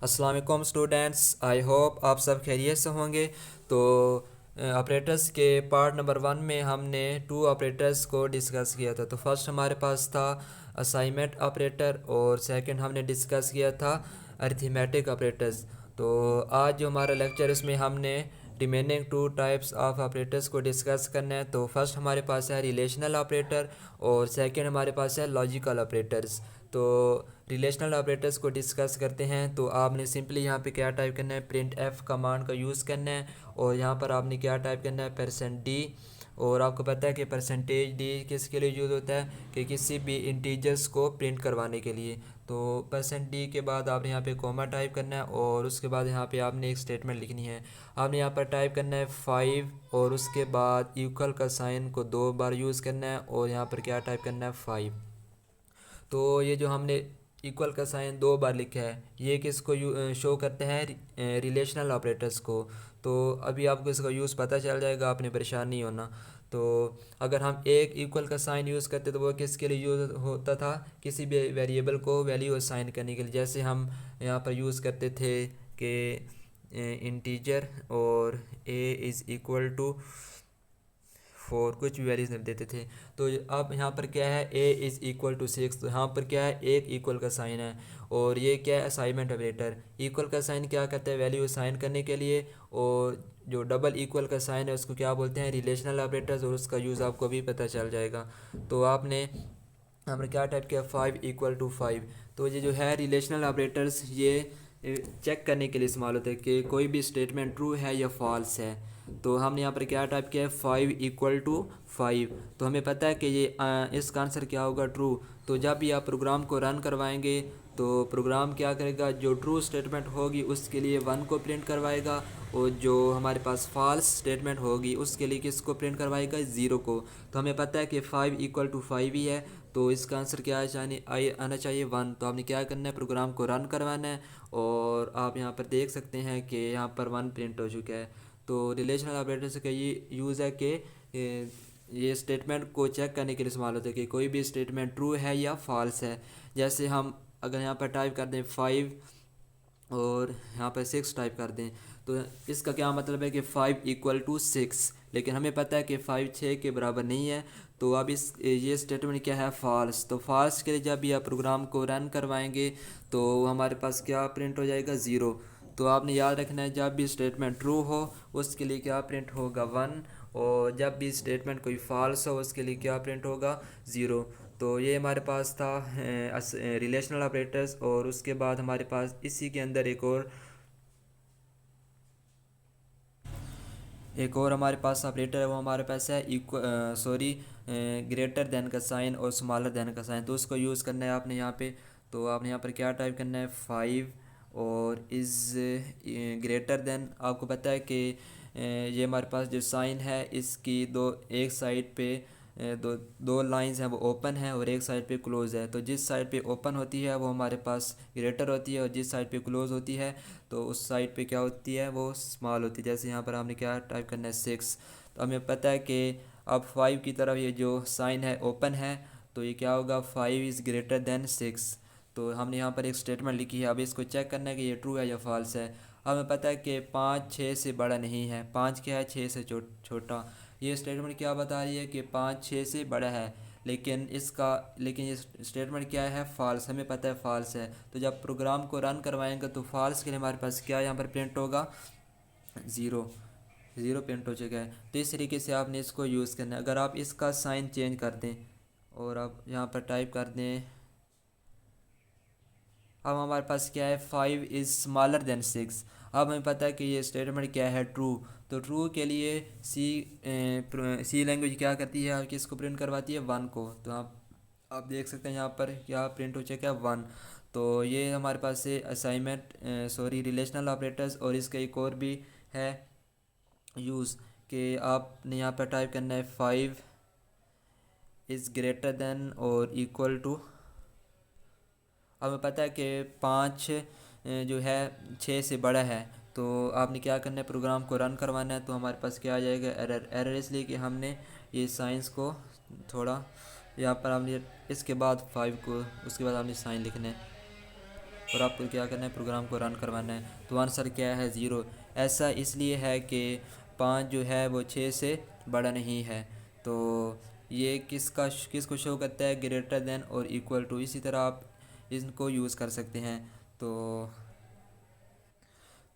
अस्सलाम वालेकुम students, I hope आप सब खैरियत से होंगे। तो ऑपरेटर्स के पार्ट नंबर 1 में हमने 2 ऑपरेटर्स को डिस्कस किया था। तो फर्स्ट हमारे पास था असाइनमेंट ऑपरेटर और सेकंड हमने डिस्कस किया था अरिथमेटिक ऑपरेटर्स। तो आज जो हमारा लेक्चर इसमें हमने रिमेनिंग 2 टाइप्स ऑफ ऑपरेटर्स को डिस्कस करना है। तो फर्स्ट हमारे पास है रिलेशनल ऑपरेटर और सेकंड हमारे पास है लॉजिकल ऑपरेटर्स। तो रिलेशनल ऑपरेटर्स को डिस्कस करते हैं। तो आपने सिंपली यहाँ पे क्या टाइप करना है, प्रिंट एफ कमांड का यूज़ करना है और यहाँ पर आपने क्या टाइप करना है, %d। और आपको पता है कि %d किसके लिए यूज़ होता है, कि किसी भी इंटीजर्स को प्रिंट करवाने के लिए। तो %d के बाद आपने यहाँ पे कोमा टाइप करना है और उसके बाद यहाँ पे आपने एक स्टेटमेंट लिखनी है। आपने यहाँ पर टाइप करना है 5 और उसके बाद इक्वल का साइन को 2 बार यूज़ करना है और यहाँ पर क्या टाइप करना है 5। तो ये जो हमने इक्वल का साइन 2 बार लिखा है ये किसको शो करते हैं, रिलेशनल ऑपरेटर्स को। तो अभी आपको इसका यूज़ पता चल जाएगा, आपने परेशान नहीं होना। तो अगर हम एक इक्वल का साइन यूज़ करते तो वो किसके लिए यूज़ होता था, किसी भी वेरिएबल को वैल्यू असाइन करने के लिए। जैसे हम यहाँ पर यूज़ करते थे कि इंटीजर और a इज़ इक्वल टू 4, कुछ भी वैल्यूज देते थे। तो अब यहाँ पर क्या है, a इज़ इक्वल टू 6। तो यहाँ पर क्या है, एक इक्वल का साइन है और ये क्या है, असाइनमेंट ऑपरेटर। इक्वल का साइन क्या करता है, वैल्यू असाइन करने के लिए। और जो डबल इक्वल का साइन है उसको क्या बोलते हैं, रिलेशनल ऑपरेटर्स, और उसका यूज़ आपको भी पता चल जाएगा। तो आपने हमने क्या टाइप किया, 5 इक्वल टू 5। तो ये जो है रिलेशनल ऑपरेटर्स ये चेक करने के लिए इस्तेमाल होते हैं कि कोई भी स्टेटमेंट ट्रू है या फॉल्स है। तो हमने यहाँ पर क्या टाइप किया है, 5 इक्वल टू 5। तो हमें पता है कि ये इसका आंसर क्या होगा, ट्रू। तो जब भी आप प्रोग्राम को रन करवाएंगे तो प्रोग्राम क्या करेगा, जो ट्रू स्टेटमेंट होगी उसके लिए 1 को प्रिंट करवाएगा और जो हमारे पास फॉल्स स्टेटमेंट होगी उसके लिए किसको प्रिंट करवाएगा, 0 को। तो हमें पता है कि 5 इक्वल टू 5 ही है, तो इसका आंसर क्या आना चाहिए 1। तो आपने क्या करना है, प्रोग्राम को रन करवाना है और आप यहाँ पर देख सकते हैं कि यहाँ पर 1 प्रिंट हो चुका है। तो रिलेशनल ऑपरेटर्स का ये यूज़ है कि ये स्टेटमेंट को चेक करने के लिए इस्तेमाल होता है कि कोई भी स्टेटमेंट ट्रू है या फॉल्स है। जैसे हम अगर यहाँ पर टाइप कर दें 5 और यहाँ पर 6 टाइप कर दें तो इसका क्या मतलब है कि 5 इक्वल टू 6, लेकिन हमें पता है कि 5 6 के बराबर नहीं है। तो अब इस ये स्टेटमेंट क्या है, फॉल्स। तो फॉल्स के लिए जब भी आप प्रोग्राम को रन करवाएंगे तो हमारे पास क्या प्रिंट हो जाएगा, 0। तो आपने याद रखना है जब भी स्टेटमेंट ट्रू हो उसके लिए क्या प्रिंट होगा, 1। और जब भी स्टेटमेंट कोई फॉल्स हो उसके लिए क्या प्रिंट होगा, 0। तो ये हमारे पास था रिलेशनल ऑपरेटर्स। और उसके बाद हमारे पास इसी के अंदर एक और हमारे पास ऑपरेटर है, वो हमारे पास है ग्रेटर देन का साइन और स्मॉलर देन का साइन। तो उसको यूज़ करना है आपने यहाँ पे। तो आपने यहाँ पर क्या टाइप करना है, 5 और इज़ ग्रेटर देन। आपको पता है कि ये हमारे पास जो साइन है इसकी एक साइड पे दो दो लाइंस हैं वो ओपन है और एक साइड पे क्लोज़ है। तो जिस साइड पे ओपन होती है वो हमारे पास ग्रेटर होती है और जिस साइड पे क्लोज़ होती है तो उस साइड पे क्या होती है, वो स्मॉल होती है। जैसे यहाँ पर हमने क्या टाइप करना है, 6। तो हमें पता है कि अब 5 की तरफ ये जो साइन है ओपन है तो ये क्या होगा, 5 इज़ ग्रेटर देन 6। तो हमने यहाँ पर एक स्टेटमेंट लिखी है। अब इसको चेक करना है कि ये ट्रू है या फॉल्स है। हमें पता है कि 5 6 से बड़ा नहीं है, 5 क्या है, 6 से छोटा। ये स्टेटमेंट क्या बता रही है कि 5 6 से बड़ा है, लेकिन ये स्टेटमेंट क्या है, फॉल्स। हमें पता है फॉल्स है। तो जब प्रोग्राम को रन करवाएंगे तो फॉल्स के लिए हमारे पास क्या यहाँ पर प्रिंट होगा, 0। 0 प्रिंट हो चुका है। तो इस तरीके से आपने इसको यूज़ करना है। अगर आप इसका साइन चेंज कर दें और आप यहाँ पर टाइप कर दें, अब हमारे पास क्या है, 5 इज़ स्मॉलर देन 6। अब हमें पता है कि ये स्टेटमेंट क्या है, ट्रू। तो ट्रू के लिए सी लैंग्वेज क्या करती है, किसको प्रिंट करवाती है, 1 को। तो आप देख सकते हैं यहाँ पर क्या प्रिंट हो चुका है, 1। तो ये हमारे पास है रिलेशनल ऑपरेटर्स। और इसका एक और भी है यूज़ कि आपने यहाँ पर टाइप करना है 5 इज़ ग्रेटर देन और इक्वल टू। हमें पता है कि 5 जो है 6 से बड़ा है। तो आपने क्या करना है, प्रोग्राम को रन करवाना है। तो हमारे पास क्या आ जाएगा, एरर इसलिए कि हमने ये साइंस को थोड़ा यहाँ पर हमने इसके बाद 5 को, उसके बाद हमने साइन लिखना है। और आपको क्या करना है, प्रोग्राम को रन करवाना है। तो आंसर क्या है, 0। ऐसा इसलिए है कि 5 जो है वो 6 से बड़ा नहीं है। तो ये किसको शो करता है, ग्रेटर देन और इक्वल टू। इसी तरह आप इनको यूज़ कर सकते हैं। तो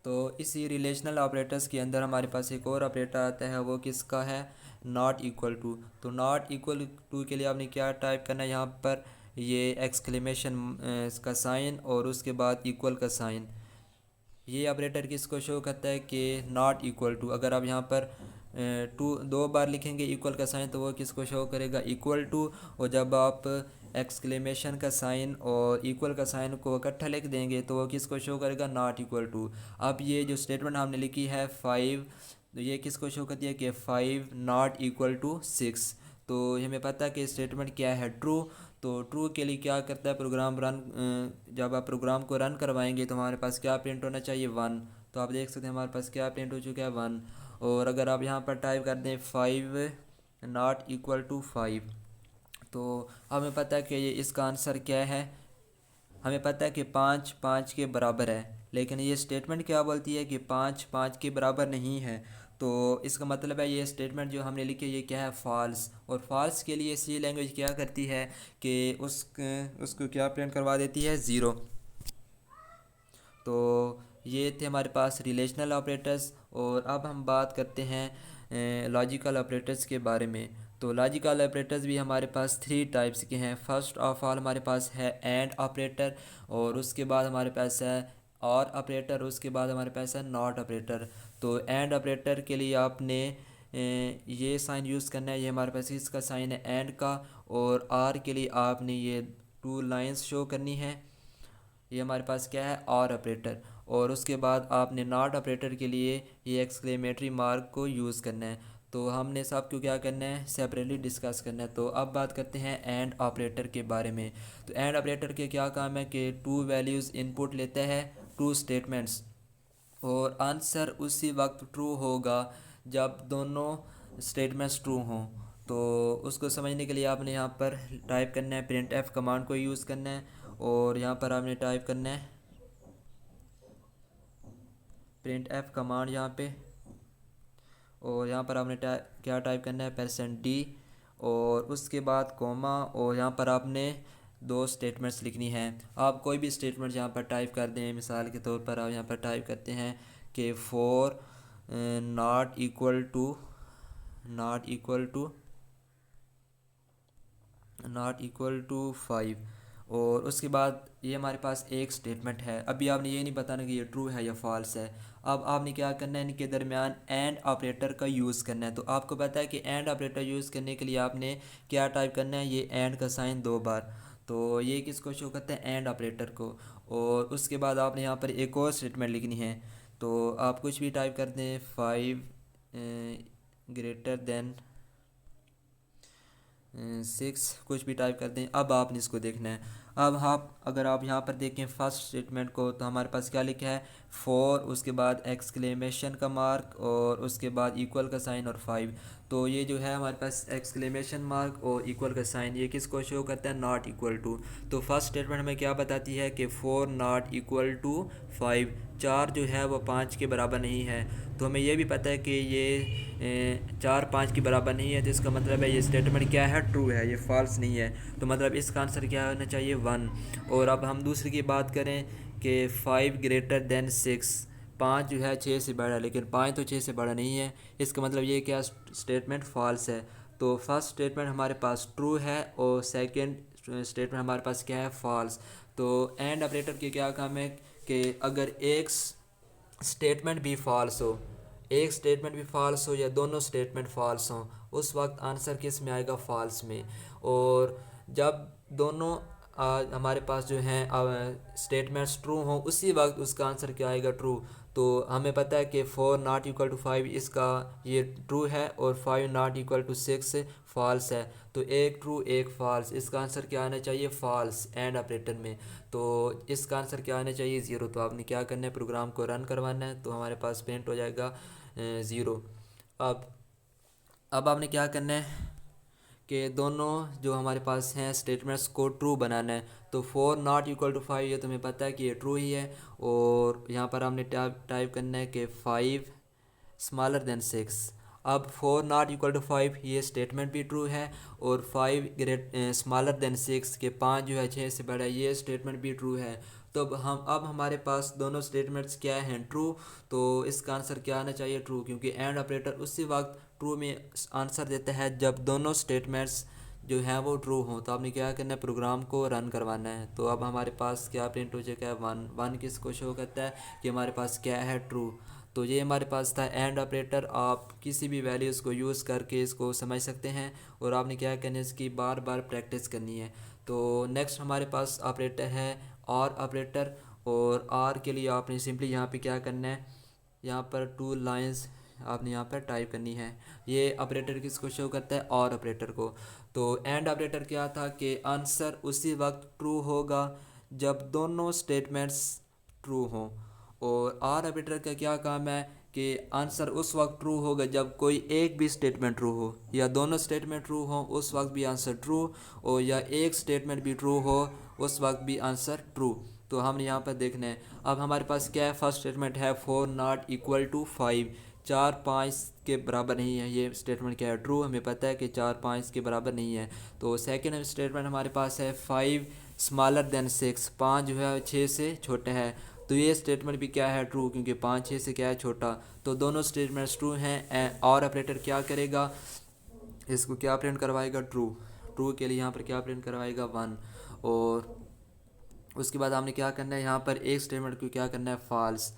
तो इसी रिलेशनल ऑपरेटर्स के अंदर हमारे पास एक और ऑपरेटर आता है, वो किसका है, नॉट इक्वल टू। तो नॉट इक्वल टू के लिए आपने क्या टाइप करना है, यहाँ पर ये एक्सक्लेमेशन का साइन और उसके बाद इक्वल का साइन। ये ऑपरेटर किसको शो करता है कि नॉट इक्वल टू। अगर आप यहाँ पर टू 2 बार लिखेंगे इक्वल का साइन, तो वो किसको शो करेगा, इक्वल टू। और जब आप एक्सक्लेमेशन का साइन और इक्वल का साइन को इकट्ठा लिख देंगे, तो वो किसको शो करेगा, नॉट इक्वल टू। अब ये जो स्टेटमेंट हमने लिखी है 5, तो ये किसको शो करती है कि 5 नॉट इक्वल टू 6। तो हमें पता है कि स्टेटमेंट क्या है, ट्रू। तो ट्रू के लिए क्या करता है प्रोग्राम रन, जब आप प्रोग्राम को रन करवाएंगे तो हमारे पास क्या प्रिंट होना चाहिए, 1। तो आप देख सकते हैं हमारे पास क्या प्रिंट हो चुका है, 1। और अगर आप यहाँ पर टाइप कर दें 5 नॉट इक्वल टू 5, तो हमें पता है कि ये इसका आंसर क्या है। हमें पता है कि 5 5 के बराबर है, लेकिन ये स्टेटमेंट क्या बोलती है कि 5 5 के बराबर नहीं है। तो इसका मतलब है ये स्टेटमेंट जो हमने लिखी है ये क्या है, फॉल्स। और फॉल्स के लिए सी लैंग्वेज क्या करती है कि उसको क्या प्रिंट करवा देती है, 0। तो ये थे हमारे पास रिलेशनल ऑपरेटर्स। और अब हम बात करते हैं लॉजिकल ऑपरेटर्स के बारे में। तो लॉजिकल ऑपरेटर्स भी हमारे पास 3 टाइप्स के हैं। फर्स्ट ऑफ ऑल हमारे पास है एंड ऑपरेटर, और उसके बाद हमारे पास है और ऑपरेटर, उसके बाद हमारे पास है नॉट ऑपरेटर। तो एंड ऑपरेटर के लिए आपने ये साइन यूज़ करना है, ये हमारे पास इसका साइन है एंड का। और आर के लिए आपने ये 2 लाइंस शो करनी है, ये हमारे पास क्या है, और ऑपरेटर। और उसके बाद आपने नॉट ऑपरेटर के लिए ये एक्सक्लेमेटरी मार्क को यूज़ करना है। तो हमने सब को क्या करना है, सेपरेटली डिस्कस करना है। तो अब बात करते हैं एंड ऑपरेटर के बारे में। तो एंड ऑपरेटर के क्या काम है कि 2 वैल्यूज़ इनपुट लेता है, 2 स्टेटमेंट्स, और आंसर उसी वक्त ट्रू होगा जब दोनों स्टेटमेंट्स ट्रू हों। तो उसको समझने के लिए आपने यहाँ पर टाइप करना है, प्रिंट एफ कमांड को यूज़ करना है। और यहाँ पर आपने टाइप करना है प्रिंट एफ कमांड यहाँ पे। और यहाँ पर आपने क्या टाइप करना है, %d, और उसके बाद कोमा, और यहाँ पर आपने 2 स्टेटमेंट्स लिखनी है। आप कोई भी स्टेटमेंट यहाँ पर टाइप कर दें, मिसाल के तौर पर आप यहाँ पर टाइप करते हैं कि 4 not equal to not equal to 5। और उसके बाद ये हमारे पास एक स्टेटमेंट है। अभी आपने ये नहीं बताना कि ये ट्रू है या फॉल्स है। अब आपने क्या करना है, इनके दरमियान एंड ऑपरेटर का यूज़ करना है। तो आपको पता है कि एंड ऑपरेटर यूज़ करने के लिए आपने क्या टाइप करना है, ये एंड का साइन 2 बार। तो ये किसको शो करता है, एंड ऑपरेटर को। और उसके बाद आपने यहाँ पर एक और स्टेटमेंट लिखनी है। तो आप कुछ भी टाइप कर दें, 5 ग्रेटर देन 6, कुछ भी टाइप कर दें। अब आपने इसको देखना है। अब आप अगर आप यहाँ पर देखें फर्स्ट स्टेटमेंट को, तो हमारे पास क्या लिखा है, 4, उसके बाद एक्सक्लेमेशन का मार्क, और उसके बाद इक्वल का साइन, और 5। तो ये जो है हमारे पास एक्सक्लेमेशन मार्क और इक्वल का साइन, ये किसको शो करता है, नॉट इक्वल टू। तो फर्स्ट स्टेटमेंट हमें क्या बताती है कि 4 नॉट इक्वल टू 5, 4 जो है वो 5 के बराबर नहीं है। तो हमें ये भी पता है कि ये 4 5 के बराबर नहीं है। तो इसका मतलब है ये स्टेटमेंट क्या है, ट्रू है, ये फॉल्स नहीं है। तो मतलब इसका आंसर क्या होना चाहिए, 1। और अब हम दूसरी की बात करें कि 5 ग्रेटर देन 6, 5 जो है 6 से बड़ा है, लेकिन 5 तो 6 से बड़ा नहीं है। इसका मतलब ये क्या स्टेटमेंट फॉल्स है। तो फर्स्ट स्टेटमेंट हमारे पास ट्रू है और सेकंड स्टेटमेंट हमारे पास क्या है, फॉल्स। तो एंड ऑपरेटर के क्या काम है कि अगर एक स्टेटमेंट भी फॉल्स हो, एक स्टेटमेंट भी फॉल्स हो या दोनों स्टेटमेंट फॉल्स हों, उस वक्त आंसर किस में आएगा, फॉल्स में। और जब दोनों हमारे पास जो हैं स्टेटमेंट्स ट्रू हों, उसी वक्त उसका आंसर क्या आएगा, ट्रू। तो हमें पता है कि 4 नॉट इक्वल टू 5 इसका ये ट्रू है, और 5 नॉट इक्वल टू 6 फॉल्स है। तो एक ट्रू एक फॉल्स, इसका आंसर क्या आना चाहिए, फॉल्स, एंड ऑपरेटर में। तो इसका आंसर क्या आना चाहिए, 0। तो आपने क्या करना है, प्रोग्राम को रन करवाना है। तो हमारे पास प्रिंट हो जाएगा 0। अब आपने क्या करना है कि दोनों जो हमारे पास हैं स्टेटमेंट्स को ट्रू बनाना है। तो 4 नॉट इक्वल टू 5 ये तुम्हें पता है कि ये ट्रू ही है। और यहाँ पर हमने टाइप करना है कि 5 स्मॉलर देन 6। अब 4 नॉट इक्वल टू 5 ये स्टेटमेंट भी ट्रू है, और 5 ग्रेट स्मॉलर देन 6 के 5 जो है 6 से बड़ा है, ये स्टेटमेंट भी ट्रू है। तो अब हमारे पास दोनों स्टेटमेंट्स क्या हैं, ट्रू। तो इसका आंसर क्या आना चाहिए, ट्रू, क्योंकि एंड ऑपरेटर उसी वक्त ट्रू में आंसर देता है जब दोनों स्टेटमेंट्स जो हैं वो ट्रू हों। तो आपने क्या करना है, प्रोग्राम को रन करवाना है। तो अब हमारे पास क्या प्रिंट हो चुका है, वन। वन किसको शो करता है कि हमारे पास क्या है, ट्रू। तो ये हमारे पास था एंड ऑपरेटर। आप किसी भी वैल्यूज़ को यूज़ करके इसको समझ सकते हैं, और आपने क्या करना है, इसकी बार बार प्रैक्टिस करनी है। तो नेक्स्ट हमारे पास ऑपरेटर है और ऑपरेटर। और आर के लिए आपने सिंपली यहाँ पे क्या करना है, यहाँ पर 2 लाइंस आपने यहाँ पर टाइप करनी है। ये ऑपरेटर किसको शो करता है, और ऑपरेटर को। तो एंड ऑपरेटर क्या था कि आंसर उसी वक्त ट्रू होगा जब दोनों स्टेटमेंट्स ट्रू हों। और आर ऑपरेटर का क्या काम है कि आंसर उस वक्त ट्रू होगा जब कोई एक भी स्टेटमेंट ट्रू हो, या दोनों स्टेटमेंट ट्रू हो उस वक्त भी आंसर ट्रू, और या एक स्टेटमेंट भी ट्रू हो उस वक्त भी आंसर ट्रू। तो हमने यहाँ पर देखना है। अब हमारे पास क्या है, फर्स्ट स्टेटमेंट है 4 नॉट इक्वल टू 5, 4 5 के बराबर नहीं है। ये स्टेटमेंट क्या है, ट्रू। हमें पता है कि 4 5 के बराबर नहीं है। तो सेकेंड स्टेटमेंट हमारे पास है 5 स्मॉलर देन 6, 5 जो है 6 से छोटा है। तो ये स्टेटमेंट भी क्या है, ट्रू, क्योंकि 5 6 से क्या है, छोटा। तो दोनों स्टेटमेंट्स ट्रू हैं। और ऑपरेटर क्या करेगा, इसको क्या प्रिंट करवाएगा, ट्रू। ट्रू के लिए यहाँ पर क्या प्रिंट करवाएगा, 1। और उसके बाद हमने क्या करना है, यहाँ पर एक स्टेटमेंट को क्या करना है, फॉल्स।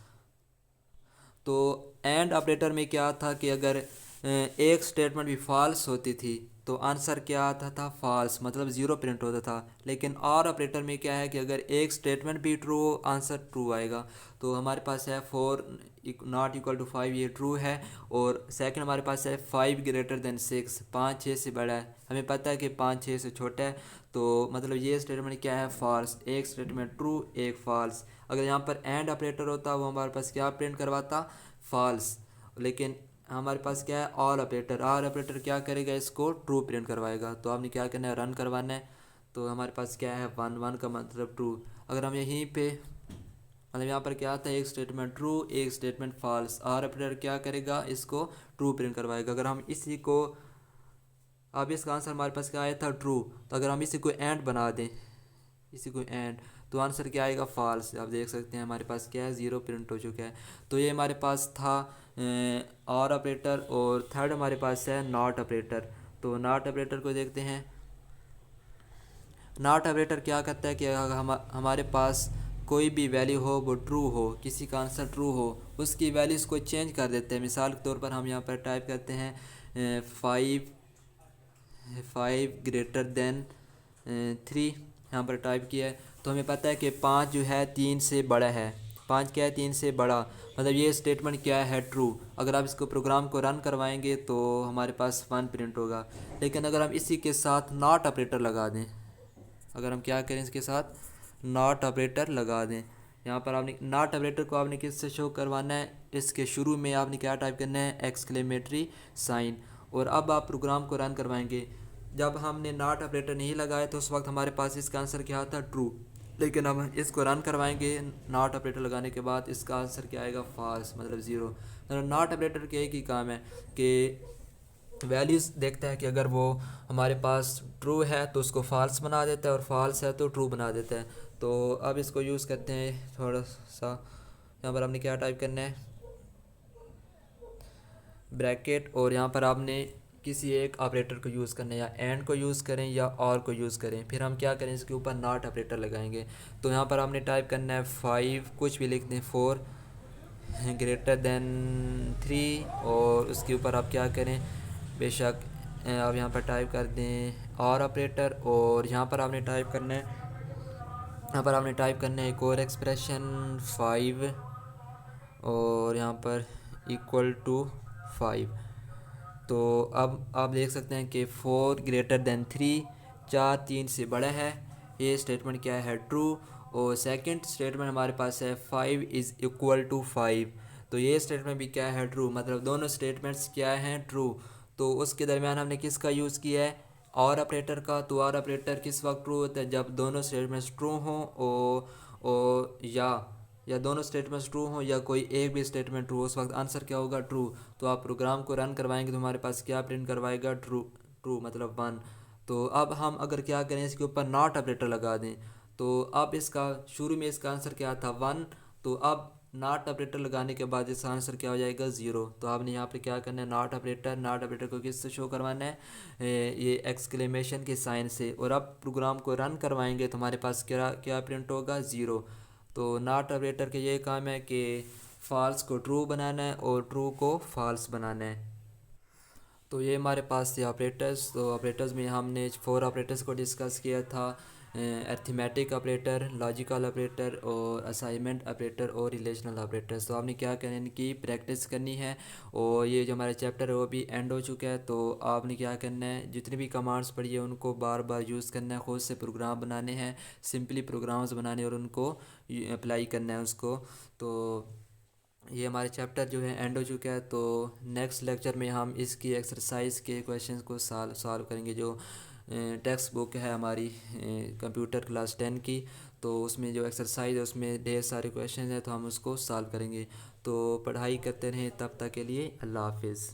तो एंड ऑपरेटर में क्या था कि अगर एक स्टेटमेंट भी फॉल्स होती थी तो आंसर क्या आता था, फॉल्स, मतलब ज़ीरो प्रिंट होता था। लेकिन और ऑपरेटर में क्या है कि अगर एक स्टेटमेंट भी ट्रू हो आंसर ट्रू आएगा। तो हमारे पास है 4 नॉट इक्वल टू 5, ये ट्रू है। और सेकंड हमारे पास है 5 ग्रेटर देन 6, 5 6 से बड़ा है। हमें पता है कि 5 6 से छोटा है। तो मतलब ये स्टेटमेंट क्या है, फॉल्स। एक स्टेटमेंट ट्रू, एक फॉल्स। अगर यहाँ पर एंड ऑपरेटर होता वो हमारे पास क्या प्रिंट करवाता, फॉल्स। लेकिन हमारे पास क्या है, ऑल ऑपरेटर। ऑल ऑपरेटर क्या करेगा, इसको ट्रू प्रिंट करवाएगा। तो आपने क्या करना है, रन करवाना है। तो हमारे पास क्या है, 1 1 का मतलब ट्रू। अगर हम यहीं पे मतलब यहाँ पर क्या आता है, एक स्टेटमेंट ट्रू, एक स्टेटमेंट फॉल्स। ऑल ऑपरेटर क्या करेगा, इसको ट्रू प्रिंट करवाएगा। अगर हम इसी को, अब इसका आंसर हमारे पास क्या आया था, ट्रू। तो अगर हम इसी को एंड बना दें, इसी को एंड, तो आंसर क्या आएगा, फॉल्स। आप देख सकते हैं हमारे पास क्या है, ज़ीरो प्रिंट हो चुका है। तो ये हमारे पास था और ऑपरेटर। और थर्ड हमारे पास है नॉट ऑपरेटर। तो नॉट ऑपरेटर को देखते हैं। नॉट ऑपरेटर क्या करता है कि अगर हमारे पास कोई भी वैल्यू हो वो ट्रू हो, किसी का आंसर ट्रू हो, उसकी वैल्यूज़ को चेंज कर देते हैं। मिसाल के तौर पर हम यहाँ पर टाइप करते हैं 5 ग्रेटर देन 3, यहाँ पर टाइप किया है। तो हमें पता है कि 5 जो है 3 से बड़ा है। 5 क्या है, 3 से बड़ा, मतलब ये स्टेटमेंट क्या है, ट्रू। अगर आप इसको प्रोग्राम को रन करवाएंगे तो हमारे पास 1 प्रिंट होगा। लेकिन अगर हम इसी के साथ नॉट ऑपरेटर लगा दें, अगर हम क्या करें, इसके साथ नॉट ऑपरेटर लगा दें, यहाँ पर आपने नॉट ऑपरेटर को आपने किससे शो करवाना है, इसके शुरू में आपने क्या टाइप करना है, एक्सक्लेमेटरी साइन। और अब आप प्रोग्राम को रन करवाएंगे। जब हमने नॉट ऑपरेटर नहीं लगाया तो उस वक्त हमारे पास इसका आंसर क्या था, ट्रू। लेकिन अब इसको रन करवाएंगे नॉट ऑपरेटर लगाने के बाद, इसका आंसर क्या आएगा, फॉल्स, मतलब ज़ीरो। मतलब नॉट ऑपरेटर के एक ही काम है कि वैल्यूज़ देखता है कि अगर वो हमारे पास ट्रू है तो उसको फॉल्स बना देता है, और फॉल्स है तो ट्रू बना देता है। तो अब इसको यूज़ करते हैं थोड़ा सा। यहाँ पर हमने क्या टाइप करना है, ब्रैकेट, और यहाँ पर आपने किसी एक ऑपरेटर को यूज़ करना है, या एंड को यूज़ करें या और को यूज़ करें। फिर हम क्या करें, इसके ऊपर नॉट ऑपरेटर लगाएंगे। तो यहाँ पर आपने टाइप करना है 5, कुछ भी लिख दें, 4 ग्रेटर देन 3, और उसके ऊपर आप क्या करें, बेशक आप यहाँ पर टाइप कर दें और ऑपरेटर। और यहाँ पर आपने टाइप करना है, यहाँ पर आपने टाइप करना है एक और एक्सप्रेशन 5, और यहाँ पर इक्वल टू 5। तो अब आप देख सकते हैं कि 4 ग्रेटर देन 3, 4 3 से बड़ा है। ये स्टेटमेंट क्या है, ट्रू। और सेकंड स्टेटमेंट हमारे पास है 5 इज़ इक्वल टू 5। तो ये स्टेटमेंट भी क्या है, ट्रू। मतलब दोनों स्टेटमेंट्स क्या हैं, ट्रू। तो उसके दरमियान हमने किसका यूज़ किया है, और ऑपरेटर का, तो और ऑपरेटर किस वक्त ट्रू होता है, जब दोनों स्टेटमेंट्स ट्रू हों या दोनों स्टेटमेंट्स ट्रू हों या कोई एक भी स्टेटमेंट ट्रू हो, उस वक्त आंसर क्या होगा, ट्रू। तो आप प्रोग्राम को रन करवाएंगे तो हमारे पास क्या प्रिंट करवाएगा, ट्रू। ट्रू मतलब 1। तो अब हम अगर क्या करें, इसके ऊपर नॉट ऑपरेटर लगा दें। तो अब इसका शुरू में इसका आंसर क्या था, 1। तो अब नॉट ऑपरेटर लगाने के बाद इसका आंसर क्या हो जाएगा, 0। तो आपने यहाँ पे क्या करना है, नॉट ऑपरेटर को किससे शो करवाना है, ये एक्सक्लेमेशन के साइन से। और अब प्रोग्राम को रन करवाएंगे तो हमारे पास क्या क्या प्रिंट होगा, 0। तो नॉट ऑपरेटर के ये काम है कि फॉल्स को ट्रू बनाना है और ट्रू को फॉल्स बनाना है। तो ये हमारे पास थे ऑपरेटर्स। तो ऑपरेटर्स में हमने 4 ऑपरेटर्स को डिस्कस किया था, अर्थमेटिक ऑपरेटर, लॉजिकल ऑपरेटर और असाइनमेंट ऑपरेटर और रिलेशनल ऑपरेटर्स। तो आपने क्या करना है, इनकी प्रैक्टिस करनी है। और ये जो हमारा चैप्टर है वो भी एंड हो चुका है। तो आपने क्या करना है, जितनी भी कमांड्स पढ़ी है उनको बार बार यूज़ करना है, ख़ुद से प्रोग्राम बनाने हैं, सिंपली प्रोग्राम्स बनाने और उनको अप्लाई करना है उसको। तो ये हमारे चैप्टर जो है एंड हो चुका है। तो नेक्स्ट लेक्चर में हम इसकी एक्सरसाइज के क्वेश्चंस को सॉल्व करेंगे। जो टेक्स्ट बुक है हमारी कंप्यूटर क्लास 10 की, तो उसमें जो एक्सरसाइज है उसमें ढेर सारे क्वेश्चन हैं, तो हम उसको सॉल्व करेंगे। तो पढ़ाई करते रहें, तब तक के लिए अल्लाह हाफिज़।